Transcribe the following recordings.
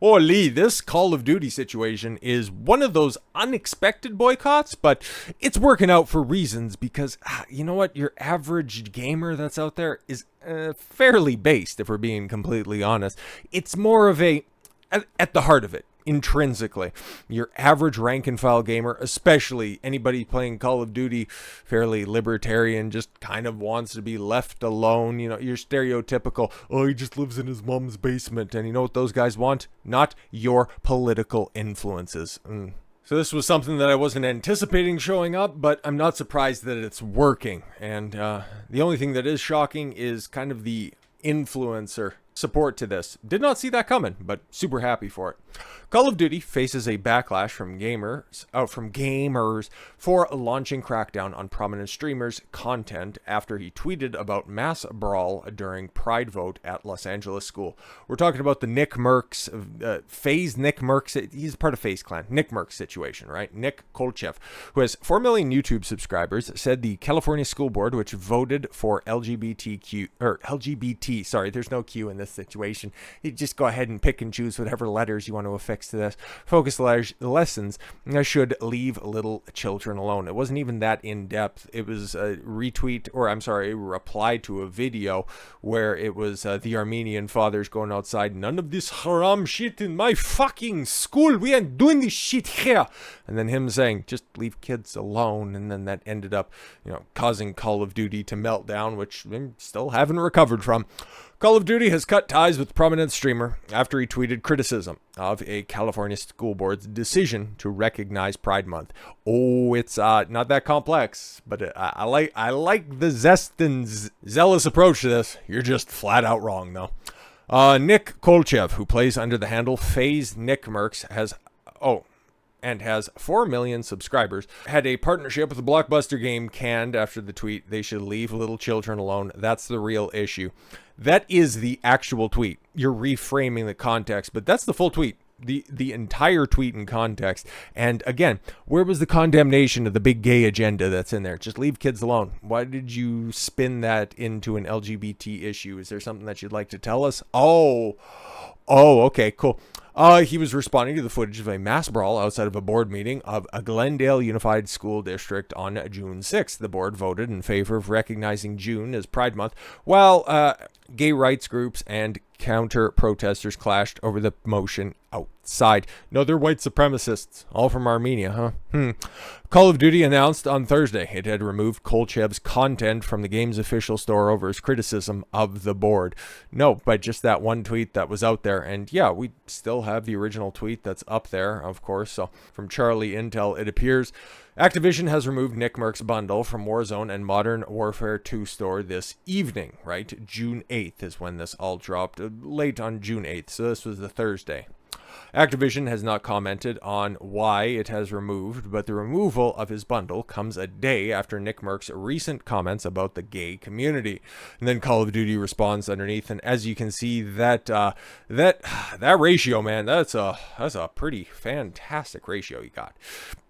Holy, this Call of Duty situation is one of those unexpected boycotts, but it's working out for reasons because, you know what, your average gamer that's out there is fairly based, if we're being completely honest. It's more of at the heart of it, intrinsically, your average rank and file gamer, especially anybody playing Call of Duty, fairly libertarian, just kind of wants to be left alone. You know, your stereotypical, oh, he just lives in his mom's basement. And you know what those guys want? Not your political influences. So this was something that I wasn't anticipating showing up, but I'm not surprised that it's working. And the only thing that is shocking is kind of the influencer support to this. Did not see that coming, but super happy for it. Call of Duty faces a backlash from gamers for launching crackdown on prominent streamers' content after he tweeted about mass brawl during Pride vote at Los Angeles school. We're talking about the Nickmercs, FaZe Nickmercs. He's part of FaZe Clan. Nickmercs situation, right? Nick Kolcheff, who has 4 million YouTube subscribers, said the California school board, which voted for LGBT, sorry, there's no Q in this situation. You just go ahead and pick and choose whatever letters you want to affix to this. Focus lessons should leave little children alone. It wasn't even that in depth. It was a reply to a video where it was the Armenian fathers going outside. None of this haram shit in my fucking school. We ain't doing this shit here. And then him saying, just leave kids alone. And then that ended up, causing Call of Duty to melt down, which I still haven't recovered from. Call of Duty has cut ties with prominent streamer after he tweeted criticism of a California school board's decision to recognize Pride Month. Oh, it's not that complex, but I like the zest and zealous approach to this. You're just flat out wrong, though. Nick Kolcheff, who plays under the handle FaZe Nickmercs, has 4 million subscribers, had a partnership with a Blockbuster game canned after the tweet, "They should leave little children alone. That's the real issue." That is the actual tweet. You're reframing the context, but that's the full tweet. The entire tweet in context. And again, where was the condemnation of the big gay agenda that's in there? Just leave kids alone. Why did you spin that into an LGBT issue? Is there something that you'd like to tell us? Oh, okay, cool. He was responding to the footage of a mass brawl outside of a board meeting of a Glendale Unified School District on June 6th. The board voted in favor of recognizing June as Pride Month, while gay rights groups and counter-protesters clashed over the motion outside. No, they're white supremacists, all from Armenia, huh? Call of Duty announced on Thursday it had removed Kolcheff's content from the game's official store over his criticism of the board. No, but just that one tweet that was out there. And yeah, we still have the original tweet that's up there, of course. So from Charlie Intel, it appears Activision has removed Nickmercs bundle from WarZone and Modern Warfare 2 store this evening, right? June 8th is when this all dropped, late on June 8th. So this was the Thursday. Activision has not commented on why it has removed, but the removal of his bundle comes a day after Nickmercs' recent comments about the gay community. And then Call of Duty responds underneath, and as you can see, that ratio, man, that's a pretty fantastic ratio you got.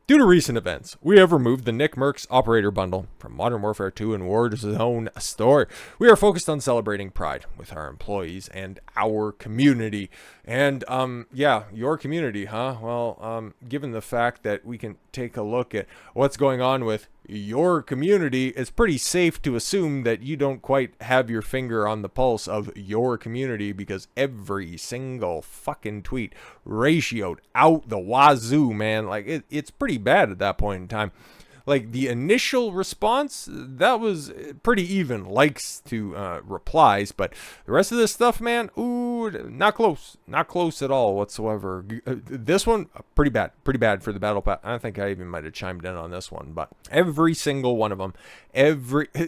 Due to recent events, we have removed the Nickmercs Operator Bundle from Modern Warfare 2 and WarZone store. We are focused on celebrating Pride with our employees and our community. And, yeah, your community, huh? Well, given the fact that we can take a look at what's going on with your community, it's pretty safe to assume that you don't quite have your finger on the pulse of your community, because every single fucking tweet ratioed out the wazoo, man. Like, it's pretty bad at that point in time. Like, the initial response, that was pretty even, likes to replies, but the rest of this stuff, man, ooh, not close at all whatsoever. This one, pretty bad for the Battle Pass. I think I even might have chimed in on this one, but every single one of them,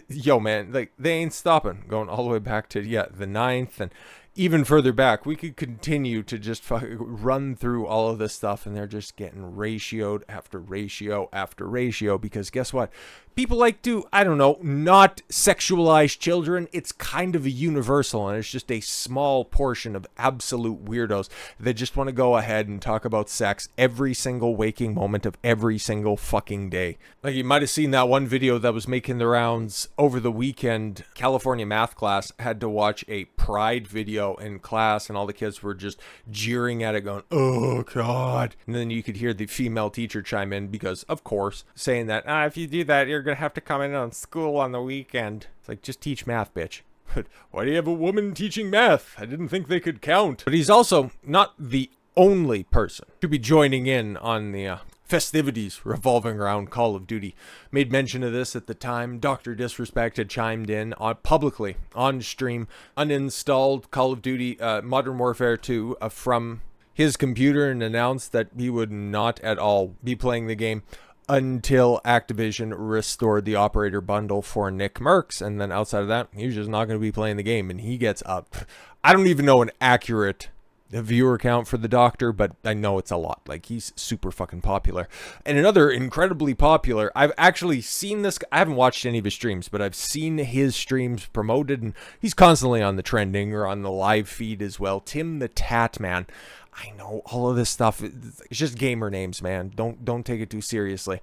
yo, man, like, they ain't stopping, going all the way back to, the 9th, and even further back. We could continue to just run through all of this stuff, and they're just getting ratioed after ratio after ratio, because guess what? People like to, not sexualize children. It's kind of a universal, and it's just a small portion of absolute weirdos that just want to go ahead and talk about sex every single waking moment of every single fucking day. Like, you might have seen that one video that was making the rounds over the weekend. California math class had to watch a Pride video video in class, and all the kids were just jeering at it, going, "Oh God!" And then you could hear the female teacher chime in because, of course, saying that if you do that, you're gonna have to come in on school on the weekend. It's like, just teach math, bitch. But why do you have a woman teaching math? I didn't think they could count. But he's also not the only person to be joining in on the festivities revolving around Call of Duty. Made mention of this at the time. Dr. Disrespect had chimed in publicly on stream, uninstalled Call of Duty Modern Warfare 2 from his computer, and announced that he would not at all be playing the game until Activision restored the operator bundle for Nickmercs. And then outside of that, he's just not going to be playing the game. And he gets up, I don't even know an accurate viewer count for the doctor, but I know it's a lot. Like, he's super fucking popular. And another incredibly popular, I've actually seen this, I haven't watched any of his streams, but I've seen his streams promoted, and he's constantly on the trending or on the live feed as well. TimTheTatman. I know all of this stuff, it's just gamer names, man. Don't take it too seriously.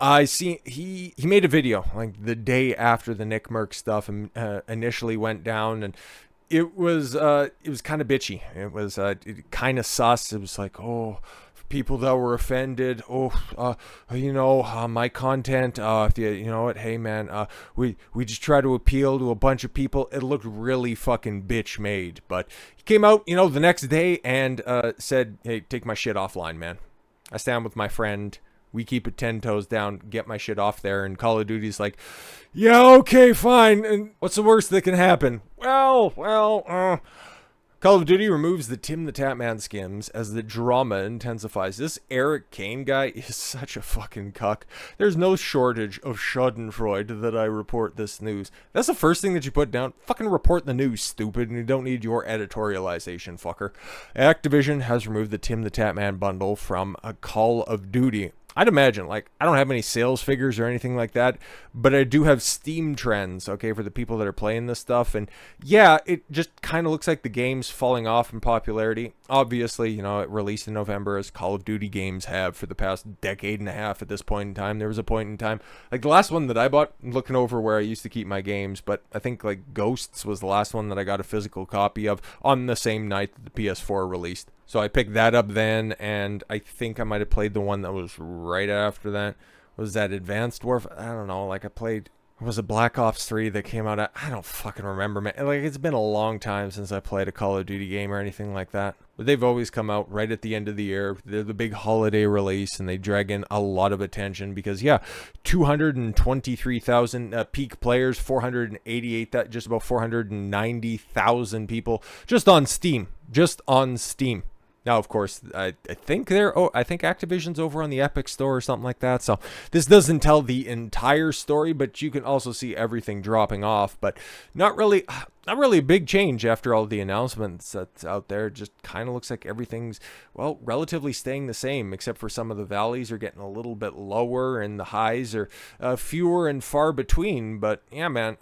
I see he made a video like the day after the Nickmercs stuff initially went down, and it was kind of bitchy. It was kind of sus. It was like, oh, people that were offended. Oh, my content. You know what? Hey, man, we just try to appeal to a bunch of people. It looked really fucking bitch made. But he came out, the next day and said, hey, take my shit offline, man. I stand with my friend. We keep it 10 toes down. Get my shit off there. And Call of Duty's like, yeah, okay, fine. And what's the worst that can happen? Well, Call of Duty removes the TimTheTatman skins as the drama intensifies. This Eric Kane guy is such a fucking cuck. There's no shortage of schadenfreude that I report this news. That's the first thing that you put down. Fucking report the news, stupid, and you don't need your editorialization, fucker. Activision has removed the TimTheTatman bundle from a Call of Duty. I'd imagine, like, I don't have any sales figures or anything like that, but I do have Steam trends, okay, for the people that are playing this stuff. And yeah, it just kind of looks like the game's falling off in popularity. Obviously, it released in November, as Call of Duty games have for the past decade and a half at this point in time. There was a point in time, like the last one that I bought, looking over where I used to keep my games, but I think like Ghosts was the last one that I got a physical copy of on the same night that the PS4 released. So I picked that up then, and I think I might have played the one that was right after that. Was that Advanced Warfare? I don't know. Like, I played, was it Black Ops 3 that came out? I don't fucking remember, man. Like, it's been a long time since I played a Call of Duty game or anything like that. But they've always come out right at the end of the year. They're the big holiday release, and they drag in a lot of attention because, yeah, 223,000 peak players, 488, just about 490,000 people just on Steam. Just on Steam. Now, of course, I think Activision's over on the Epic Store or something like that. So this doesn't tell the entire story, but you can also see everything dropping off. But not really a big change after all the announcements that's out there. Just kind of looks like everything's, well, relatively staying the same, except for some of the valleys are getting a little bit lower and the highs are fewer and far between. But yeah, man,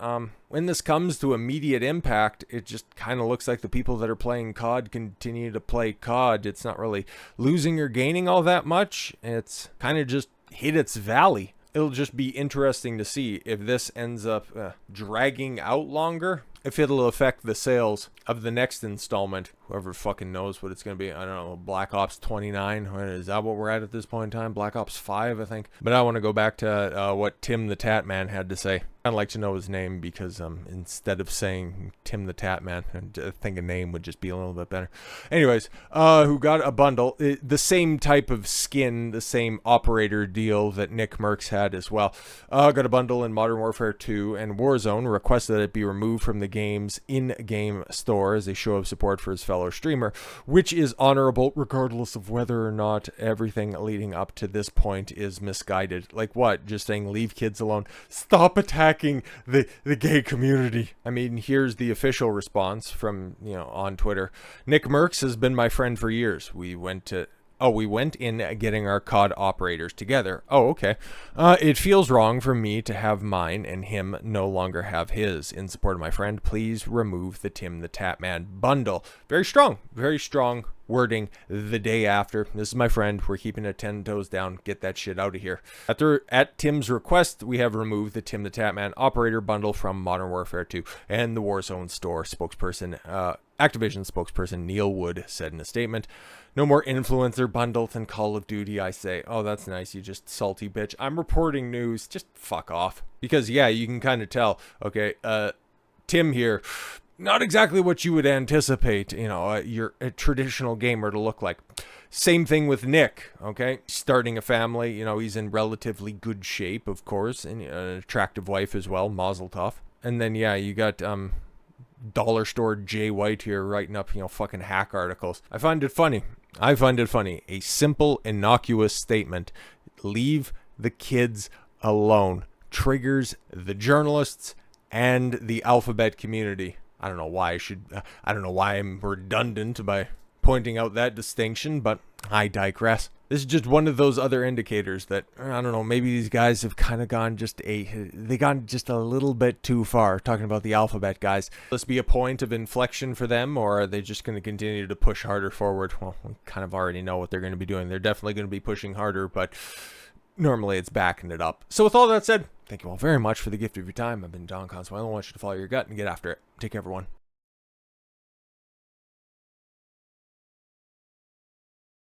when this comes to immediate impact, it just kind of looks like the people that are playing COD continue to play COD. It's not really losing or gaining all that much. It's kind of just hit its valley. It'll just be interesting to see if this ends up dragging out longer, if it'll affect the sales of the next installment. Whoever fucking knows what it's going to be. I don't know, Black Ops 29. Is that what we're at this point in time? Black Ops 5, I think. But I want to go back to what TimTheTatman had to say. I'd like to know his name because instead of saying TimTheTatman, I think a name would just be a little bit better. Anyways, who got a bundle, the same type of skin, the same operator deal that Nickmercs had as well. Got a bundle in Modern Warfare 2 and WarZone, requested that it be removed from the game's in-game store as a show of support for his fellow streamer, which is honorable regardless of whether or not everything leading up to this point is misguided. Like what? Just saying leave kids alone. Stop attacking the gay community. I mean, here's the official response from, on Twitter. Nickmercs has been my friend for years. We went in getting our COD operators together. Oh, okay. It feels wrong for me to have mine and him no longer have his. In support of my friend, please remove the TimTheTatman bundle. Very strong wording the day after. This is my friend. We're keeping it 10 toes down. Get that shit out of here. At Tim's request, we have removed the TimTheTatman operator bundle from Modern Warfare 2 and the WarZone store. Spokesperson Activision spokesperson Neil Wood said in a statement, "No more influencer bundles than Call of Duty, I say." Oh, that's nice, you just salty bitch. I'm reporting news. Just fuck off. Because, yeah, you can kind of tell, okay, Tim here, not exactly what you would anticipate, you know, you're a traditional gamer to look like. Same thing with Nick, okay? Starting a family, you know, he's in relatively good shape, of course, and an attractive wife as well, Mazel Tov. And then, yeah, you got, dollar store Jay White here writing up, you know, fucking hack articles. I find it funny. A simple, innocuous statement. Leave the kids alone. Triggers the journalists and the alphabet community. I don't know why I'm redundant by pointing out that distinction, but I digress. This is just one of those other indicators that, I don't know, maybe these guys have kind of gone just a little bit too far, talking about the alphabet guys. Will this be a point of inflection for them, or are they just going to continue to push harder forward? Well, we kind of already know what they're going to be doing. They're definitely going to be pushing harder, but normally it's backing it up. So with all that said, thank you all very much for the gift of your time. I've been Don Consuelo. I want you to follow your gut and get after it. Take care, everyone.